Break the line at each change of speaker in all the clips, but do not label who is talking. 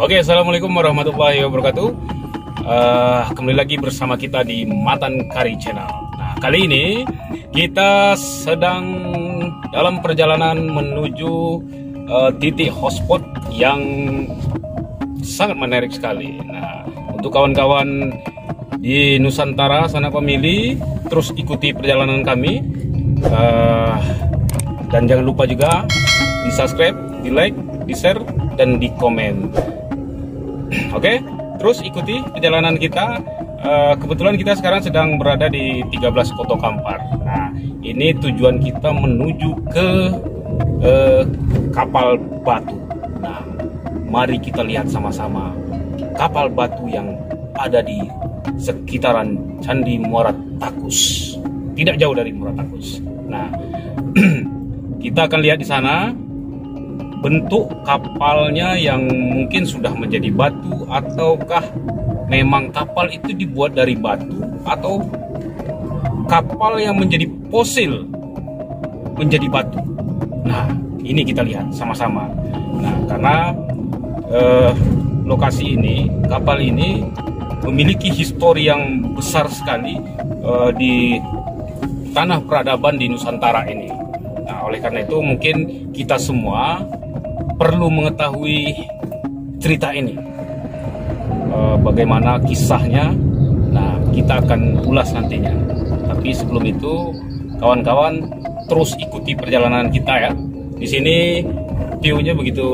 Oke, assalamualaikum warahmatullahi wabarakatuh. Kembali lagi bersama kita di Matan Kari Channel. Nah, kali ini kita sedang dalam perjalanan menuju titik hotspot yang sangat menarik sekali. Nah, untuk kawan-kawan di Nusantara sanak famili, terus ikuti perjalanan kami. Dan jangan lupa juga di subscribe, di like, di share, dan di komen. Oke, terus ikuti perjalanan kita. Kebetulan kita sekarang sedang berada di 13 Koto Kampar. Nah, ini tujuan kita menuju ke kapal batu. Nah, mari kita lihat sama-sama kapal batu yang ada di sekitaran Candi Muara Takus. Tidak jauh dari Muara Takus. Nah, kita akan lihat di sana bentuk kapalnya yang mungkin sudah menjadi batu, ataukah memang kapal itu dibuat dari batu, atau kapal yang menjadi fosil menjadi batu. Nah, ini kita lihat sama-sama. Nah, karena lokasi ini, kapal ini memiliki histori yang besar sekali di tanah peradaban di Nusantara ini. Nah, oleh karena itu mungkin kita semua perlu mengetahui cerita ini, bagaimana kisahnya. Nah, kita akan ulas nantinya. Tapi sebelum itu, kawan-kawan terus ikuti perjalanan kita ya. Di sini view-nya begitu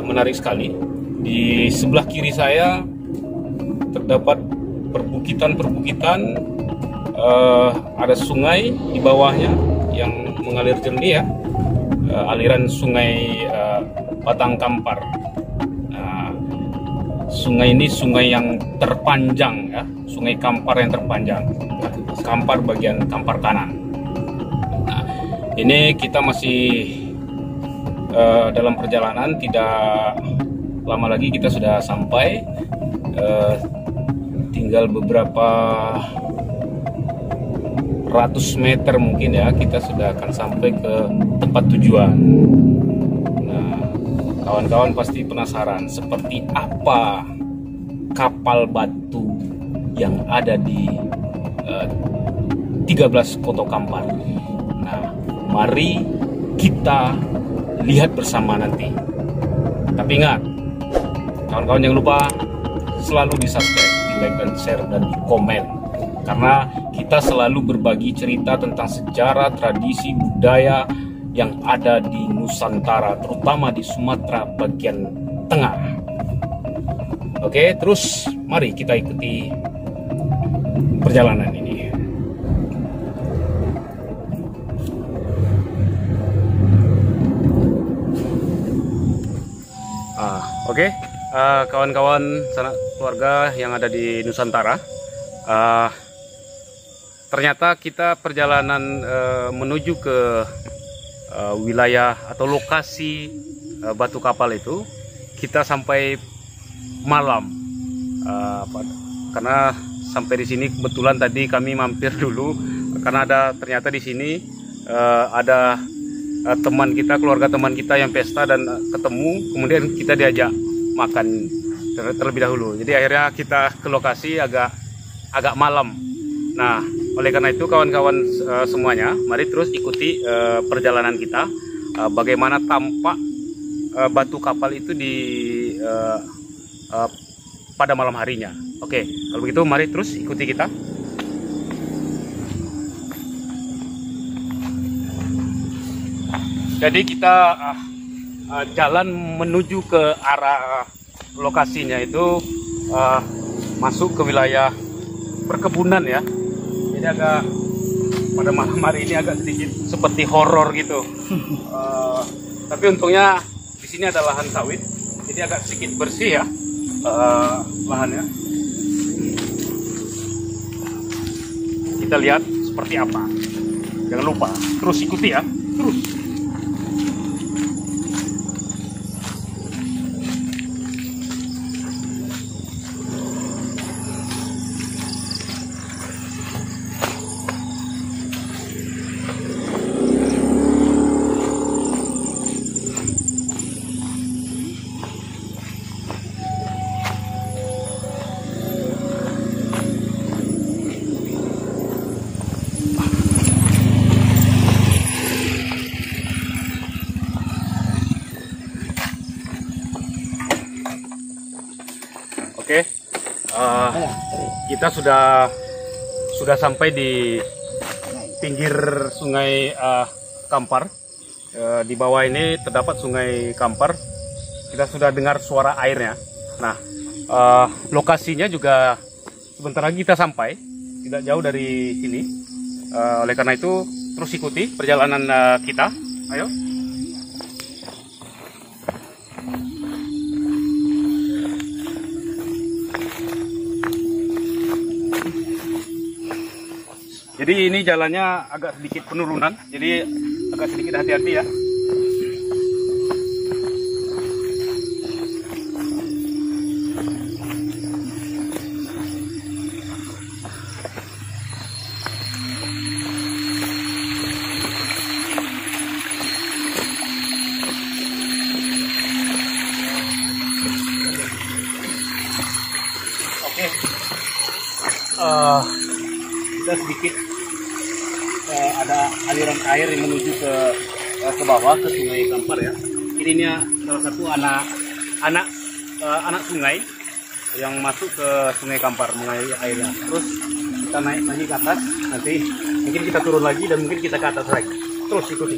menarik sekali. Di sebelah kiri saya terdapat perbukitan-perbukitan, ada sungai di bawahnya yang mengalir jernih ya, aliran sungai Batang Kampar. Nah, sungai ini sungai yang terpanjang ya, sungai Kampar yang terpanjang. Kampar bagian Kampar kanan. Nah, ini kita masih dalam perjalanan, tidak lama lagi kita sudah sampai. Tinggal beberapa ratus meter mungkin ya, kita sudah akan sampai ke tempat tujuan. Nah, kawan-kawan pasti penasaran seperti apa kapal batu yang ada di 13 Koto Kampar. Nah, mari kita lihat bersama nanti. Tapi ingat, kawan-kawan jangan lupa selalu di subscribe, di like dan share, dan di komen. Karena kita selalu berbagi cerita tentang sejarah, tradisi, budaya yang ada di Nusantara, terutama di Sumatera bagian tengah. Oke, terus mari kita ikuti perjalanan ini. Oke, kawan-kawan sanak keluarga yang ada di Nusantara. Ternyata kita perjalanan menuju ke wilayah atau lokasi batu kapal itu, kita sampai malam. Karena sampai di sini kebetulan tadi kami mampir dulu, karena ternyata di sini ada teman kita, keluarga teman kita yang pesta dan ketemu, kemudian kita diajak makan terlebih dahulu. Jadi akhirnya kita ke lokasi agak malam. Nah, oleh karena itu kawan-kawan semuanya, mari terus ikuti perjalanan kita, bagaimana tampak batu kapal itu pada malam harinya. Oke, kalau begitu mari terus ikuti kita. Jadi kita jalan menuju ke arah lokasinya itu, masuk ke wilayah perkebunan ya. Jadi agak pada malam hari ini agak sedikit seperti horor gitu. Tapi untungnya di sini ada lahan sawit, jadi agak sedikit bersih ya lahannya. Kita lihat seperti apa. Jangan lupa terus ikuti ya, terus. kita sudah sampai di pinggir Sungai Kampar. Di bawah ini terdapat Sungai Kampar. Kita sudah dengar suara airnya. Nah, lokasinya juga sebentar lagi kita sampai, tidak jauh dari sini. Oleh karena itu, terus ikuti perjalanan kita. Ayo. Jadi ini jalannya agak sedikit penurunan, jadi agak sedikit hati-hati ya. Oke, kita sedikit ada aliran air yang menuju ke bawah ke Sungai Kampar ya. Ini salah satu anak sungai yang masuk ke Sungai Kampar mengairi airnya. Terus kita naik lagi ke atas, nanti mungkin kita turun lagi dan mungkin kita ke atas lagi. Terus ikuti.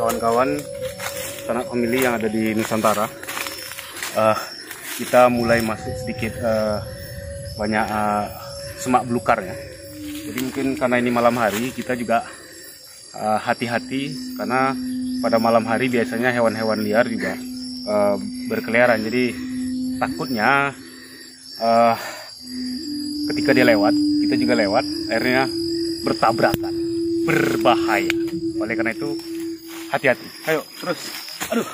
Kawan-kawan sanak famili yang ada di Nusantara, kita mulai masuk sedikit banyak semak belukar ya. Jadi mungkin karena ini malam hari, kita juga hati-hati karena pada malam hari biasanya hewan-hewan liar juga berkeliaran. Jadi takutnya ketika dia lewat, kita juga lewat, akhirnya bertabrakan, berbahaya. Oleh karena itu hati-hati. Ayo, terus. Aduh.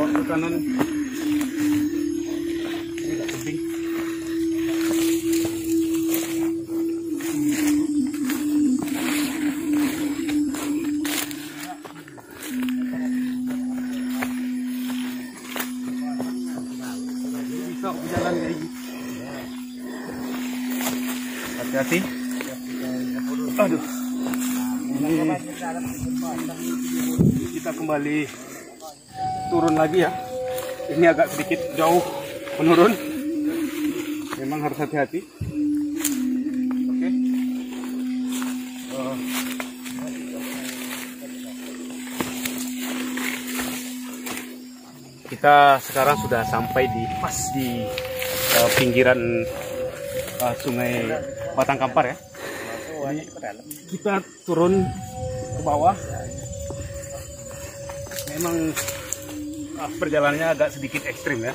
Ke kanan. Ini agak tebing. Bisa jalan kayak gini. Hati-hati. Aduh. Kita kembali turun lagi ya. Ini agak sedikit jauh menurun. Memang harus hati-hati. Oke. Kita sekarang sudah sampai pas di pinggiran Sungai Batang Kampar ya. Jadi kita turun ke bawah. Memang perjalanannya agak sedikit ekstrim ya.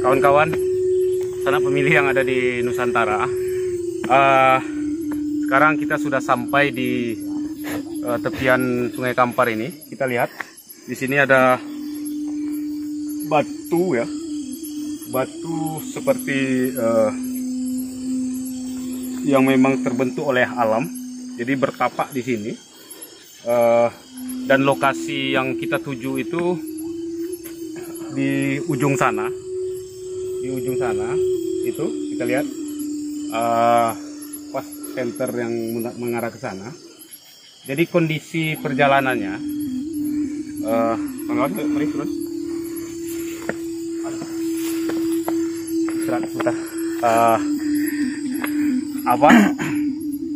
Kawan-kawan sanak pemilih yang ada di Nusantara, sekarang kita sudah sampai di tepian Sungai Kampar ini. Kita lihat di sini ada batu ya, batu seperti yang memang terbentuk oleh alam, jadi bertapak di sini. Dan lokasi yang kita tuju itu di ujung sana, itu kita lihat pas center yang mengarah ke sana. Jadi kondisi perjalanannya, mari terus.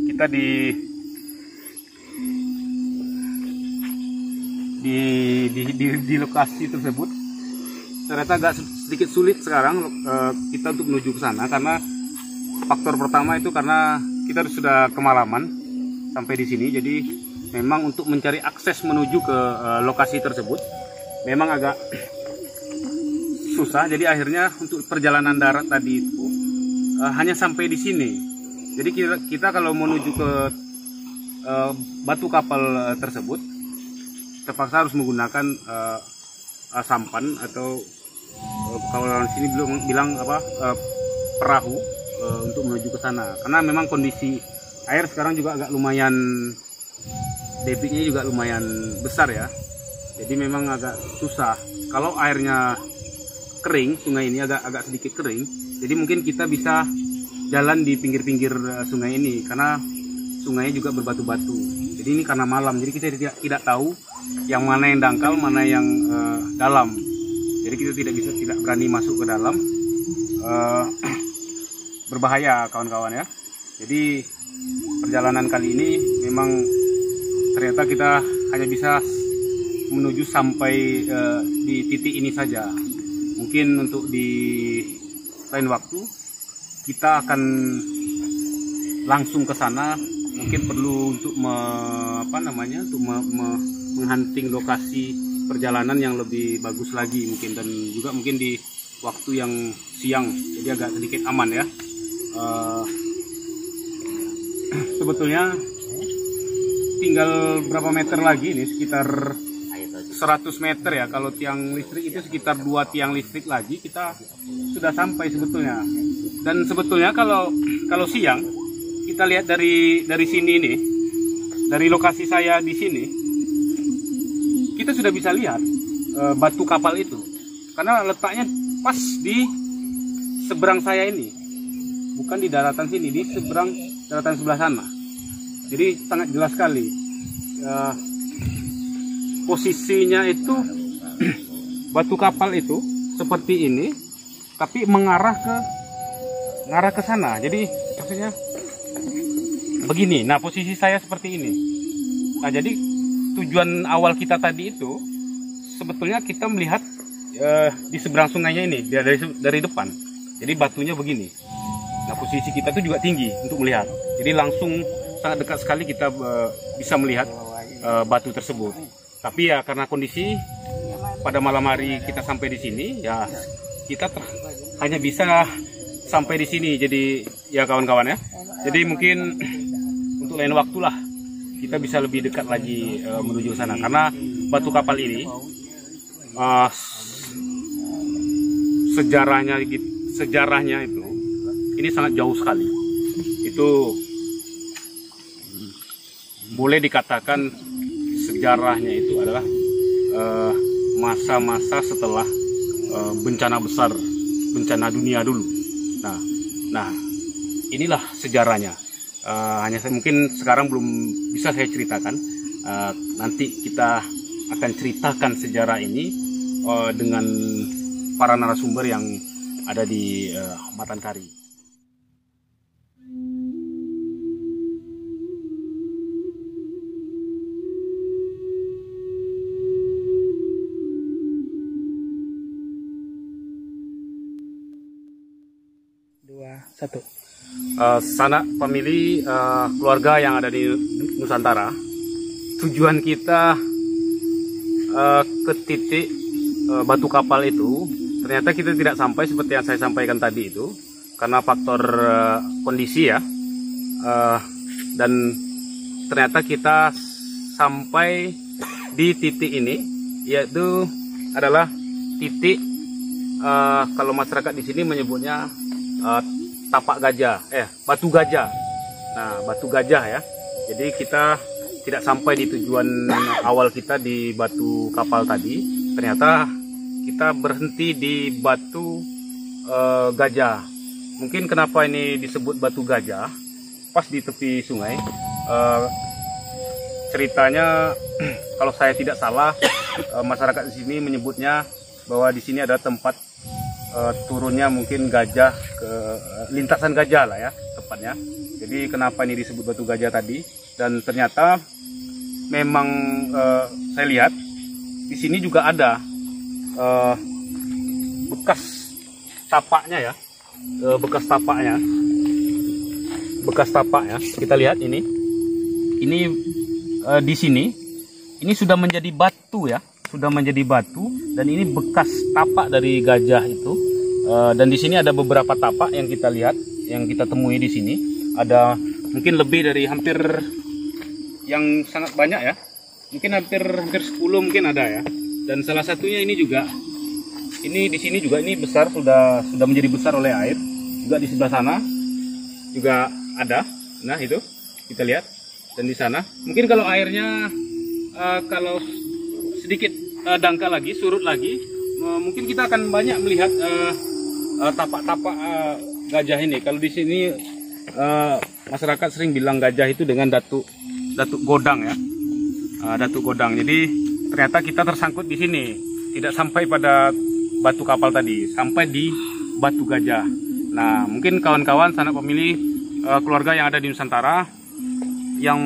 Kita di lokasi tersebut ternyata agak sedikit sulit sekarang kita untuk menuju ke sana, karena faktor pertama itu karena kita sudah kemalaman sampai di sini. Jadi memang untuk mencari akses menuju ke lokasi tersebut memang agak susah. Jadi akhirnya untuk perjalanan darat tadi itu hanya sampai di sini. Jadi kita kalau menuju ke batu kapal tersebut terpaksa harus menggunakan sampan atau kalau orang sini bilang perahu untuk menuju ke sana. Karena memang kondisi air sekarang juga agak lumayan, debitnya juga lumayan besar ya. Jadi memang agak susah. Kalau airnya kering, sungai ini agak sedikit kering, jadi mungkin kita bisa jalan di pinggir-pinggir sungai ini, karena sungainya juga berbatu-batu. Jadi ini karena malam, jadi kita tidak tahu yang mana yang dangkal, mana yang dalam. Jadi kita tidak berani masuk ke dalam. Berbahaya kawan-kawan ya. Jadi perjalanan kali ini memang ternyata kita hanya bisa menuju sampai di titik ini saja. Mungkin untuk di lain waktu kita akan langsung ke sana. Mungkin perlu untuk menghunting lokasi perjalanan yang lebih bagus lagi mungkin, dan juga mungkin di waktu yang siang, jadi agak sedikit aman ya. Sebetulnya tinggal berapa meter lagi nih, sekitar 100 meter ya. Kalau tiang listrik itu sekitar 2 tiang listrik lagi kita sudah sampai sebetulnya. Dan sebetulnya kalau siang kita lihat dari sini nih, dari lokasi saya di sini, kita sudah bisa lihat batu kapal itu, karena letaknya pas di seberang saya ini, bukan di daratan sini, di seberang daratan sebelah sana. Jadi sangat jelas sekali posisinya itu. Batu kapal itu seperti ini, tapi mengarah ke sana. Jadi maksudnya begini. Nah, posisi saya seperti ini. Nah, jadi tujuan awal kita tadi itu sebetulnya kita melihat di seberang sungainya ini dari depan. Jadi batunya begini. Nah, posisi kita itu juga tinggi untuk melihat. Jadi langsung sangat dekat sekali kita bisa melihat batu tersebut. Tapi ya karena kondisi pada malam hari kita sampai di sini, ya kita hanya bisa sampai di sini. Jadi ya kawan-kawan ya. Jadi mungkin untuk lain waktu lah kita bisa lebih dekat lagi menuju sana, karena batu kapal ini sejarahnya itu ini sangat jauh sekali. Itu boleh dikatakan sejarahnya itu adalah masa-masa setelah bencana besar, bencana dunia dulu. Nah inilah sejarahnya. Hanya mungkin sekarang belum bisa saya ceritakan. Nanti kita akan ceritakan sejarah ini dengan para narasumber yang ada di Matankari. Sanak famili, keluarga yang ada di Nusantara, tujuan kita ke titik batu kapal itu ternyata kita tidak sampai seperti yang saya sampaikan tadi itu, karena faktor kondisi ya, dan ternyata kita sampai di titik ini, yaitu adalah titik kalau masyarakat di sini menyebutnya tapak gajah, batu gajah. Nah, batu gajah ya. Jadi kita tidak sampai di tujuan awal kita di batu kapal tadi. Ternyata kita berhenti di batu gajah. Mungkin kenapa ini disebut batu gajah? Pas di tepi sungai. Ceritanya kalau saya tidak salah, masyarakat di sini menyebutnya bahwa di sini ada tempat turunnya mungkin gajah, ke lintasan gajah lah ya tepatnya. Jadi kenapa ini disebut batu gajah tadi? Dan ternyata memang saya lihat di sini juga ada bekas tapaknya ya, bekas tapaknya. Kita lihat ini di sini ini sudah menjadi batu ya. Sudah menjadi batu, dan ini bekas tapak dari gajah itu. Dan di sini ada beberapa tapak yang kita lihat, yang kita temui di sini. Ada mungkin lebih dari hampir, yang sangat banyak ya. Mungkin hampir 10 mungkin ada ya. Dan salah satunya ini juga, ini di sini juga ini besar, sudah menjadi besar oleh air. Juga di sebelah sana juga ada. Nah, itu kita lihat. Dan di sana mungkin kalau airnya kalau sedikit dangkal lagi, surut lagi, mungkin kita akan banyak melihat tapak-tapak gajah ini. Kalau di sini masyarakat sering bilang gajah itu dengan datuk godang ya, datuk godang. Jadi ternyata kita tersangkut di sini, tidak sampai pada batu kapal tadi, sampai di batu gajah. Nah, mungkin kawan-kawan sanak pemilih keluarga yang ada di Nusantara yang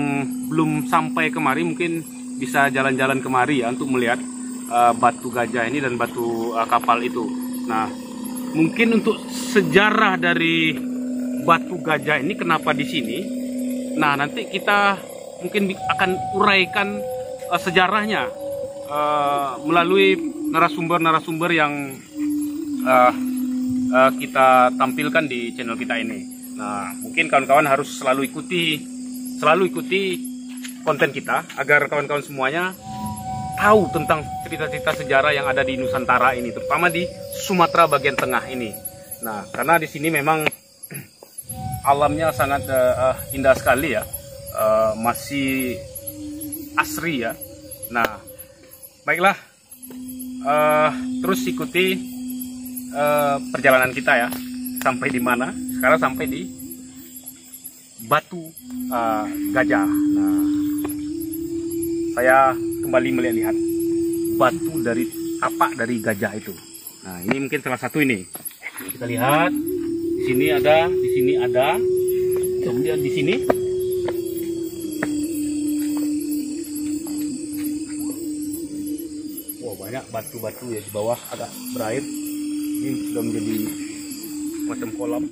belum sampai kemari mungkin bisa jalan-jalan kemari ya untuk melihat batu gajah ini dan batu kapal itu. Nah, mungkin untuk sejarah dari batu gajah ini kenapa di sini. Nah, nanti kita mungkin akan uraikan sejarahnya melalui narasumber-narasumber yang kita tampilkan di channel kita ini. Nah, mungkin kawan-kawan harus selalu ikuti konten kita agar kawan-kawan semuanya tahu tentang cerita-cerita sejarah yang ada di Nusantara ini, terutama di Sumatera bagian tengah ini. Nah, karena di sini memang alamnya sangat indah sekali ya, masih asri ya. Nah, baiklah, terus ikuti perjalanan kita ya, sampai di mana? Sekarang sampai di batu gajah. Nah, saya kembali melihat batu dari tapak dari gajah itu. Nah, ini mungkin salah satu ini. Kita lihat di sini ada, kemudian di sini. Wah, banyak batu-batu ya di bawah, agak berair. Ini sudah menjadi macam kolam.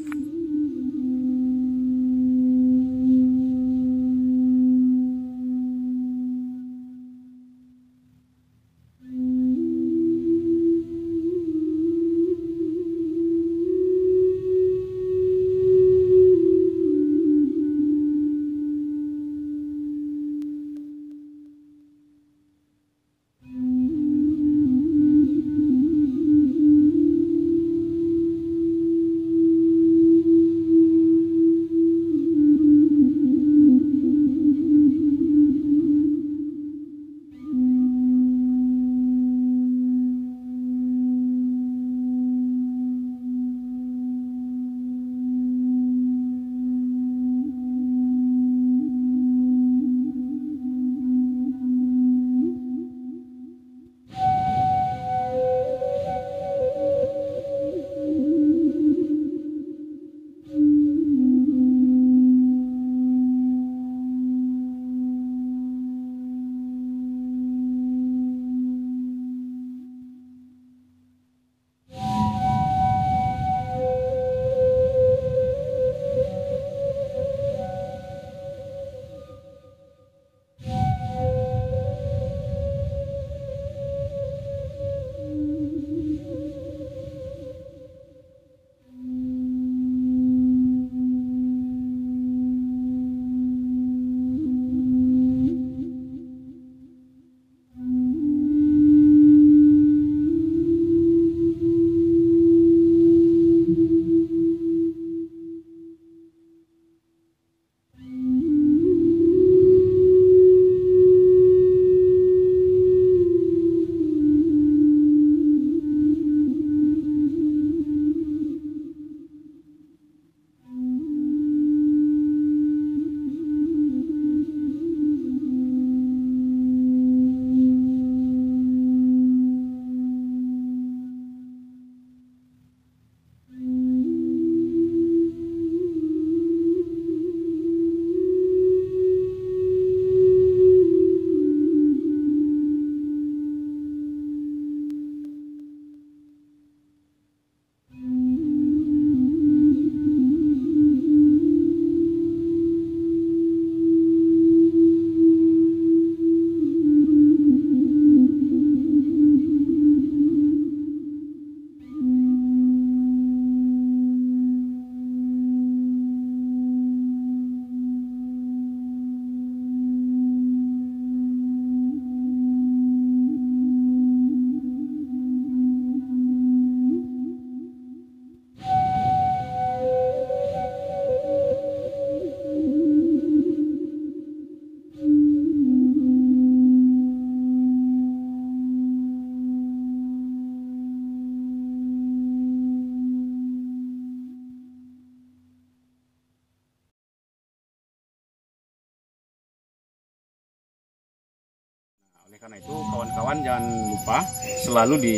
Oleh karena itu kawan-kawan jangan lupa selalu di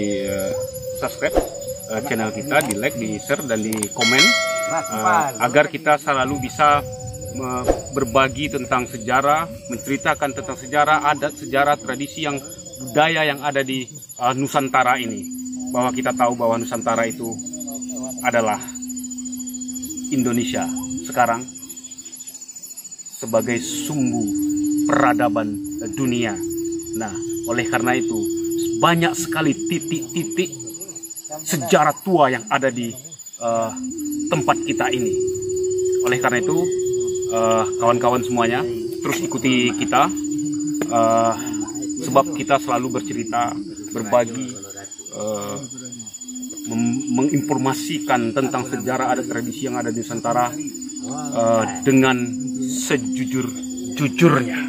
subscribe channel kita, di like, di share, dan di komen agar kita selalu bisa berbagi tentang sejarah, menceritakan tentang sejarah, adat, sejarah, tradisi, yang budaya yang ada di Nusantara ini. Bahwa kita tahu bahwa Nusantara itu adalah Indonesia sekarang sebagai sumbu peradaban dunia. Nah, oleh karena itu banyak sekali titik-titik sejarah tua yang ada di tempat kita ini. Oleh karena itu kawan-kawan semuanya terus ikuti kita, sebab kita selalu bercerita, berbagi, menginformasikan tentang sejarah, adat, tradisi yang ada di Nusantara dengan sejujur-jujurnya.